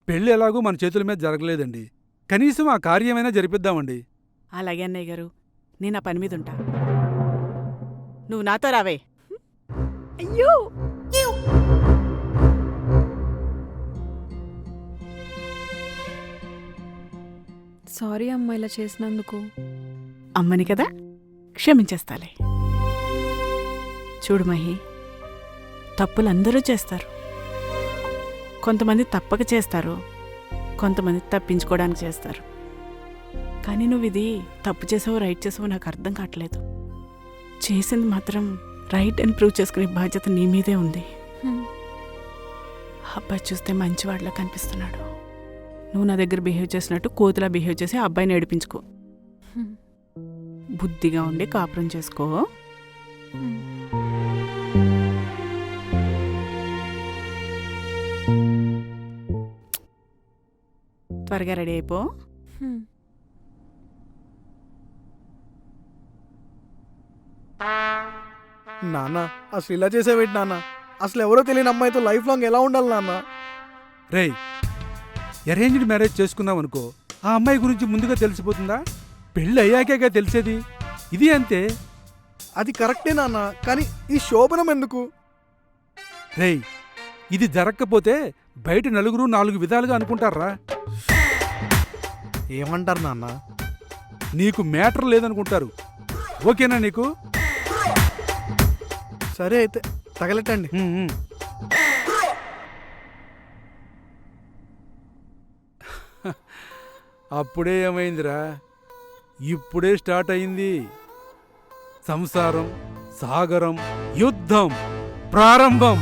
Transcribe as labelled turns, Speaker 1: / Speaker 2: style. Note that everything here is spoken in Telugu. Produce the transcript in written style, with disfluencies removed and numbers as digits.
Speaker 1: పెళ్ళి ఎలాగూ మన చేతుల మీద జరగలేదండి. కనీసం ఆ కార్యమైనా జరిపిద్దామండి.
Speaker 2: అలాగే అన్నయ్య గారు, నేను ఆ పని మీద ఉంటా. నువ్వు నాతో రావే. అయ్యో
Speaker 3: సారీ అమ్మా ఇలా చేసినందుకు.
Speaker 2: అమ్మని కదా, క్షమించేస్తాలే. చూడు మహి, తప్పులు అందరూ చేస్తారు. కొంతమంది తప్పక చేస్తారు, కొంతమంది తప్పించుకోవడానికి చేస్తారు. కానీ నువ్వు ఇది తప్పు చేసావో రైట్ చేసావో నాకు అర్థం కావట్లేదు. చేసింది మాత్రం రైట్ అని ప్రూవ్ చేసుకునే బాధ్యత నీ మీదే ఉంది. అబ్బాయి చూస్తే మంచివాడిలా కనిపిస్తున్నాడు. నువ్వు నా దగ్గర బిహేవ్ చేసినట్టు కోతిలా బిహేవ్ చేసి ఆ అబ్బాయిని ఏడిపించుకో. బుద్ధిగా ఉండి కాపురం చేసుకో. త్వరగా రెడీ అయిపో.
Speaker 4: నాన్న అసలు ఇలా చేసేవేంటి నాన్న? అసలు ఎవరో తెలియని అమ్మాయితో లైఫ్ లాంగ్ ఎలా ఉండాలి నాన్న?
Speaker 1: రేయ్, అరేంజ్డ్ మ్యారేజ్ చేసుకున్నావనుకో, ఆ అమ్మాయి గురించి ముందుగా తెలిసిపోతుందా? పెళ్ళి అయ్యాకేగా తెలిసేది. ఇది అంతే.
Speaker 4: అది కరెక్టే నాన్న, కానీ ఈ శోభనం ఎందుకు?
Speaker 1: రేయ్, ఇది జరగకపోతే బయట నలుగురు 4 విధాలుగా అనుకుంటారా?
Speaker 4: ఏమంటారు నాన్న?
Speaker 1: నీకు మ్యాటర్ లేదనుకుంటారు. ఓకేనా నీకు?
Speaker 4: సరే అయితే తగలెట్టండి.
Speaker 1: అప్పుడే ఏమైందిరా? ఇప్పుడే స్టార్ట్ అయింది. సంసారం, సాగరం, యుద్ధం ప్రారంభం.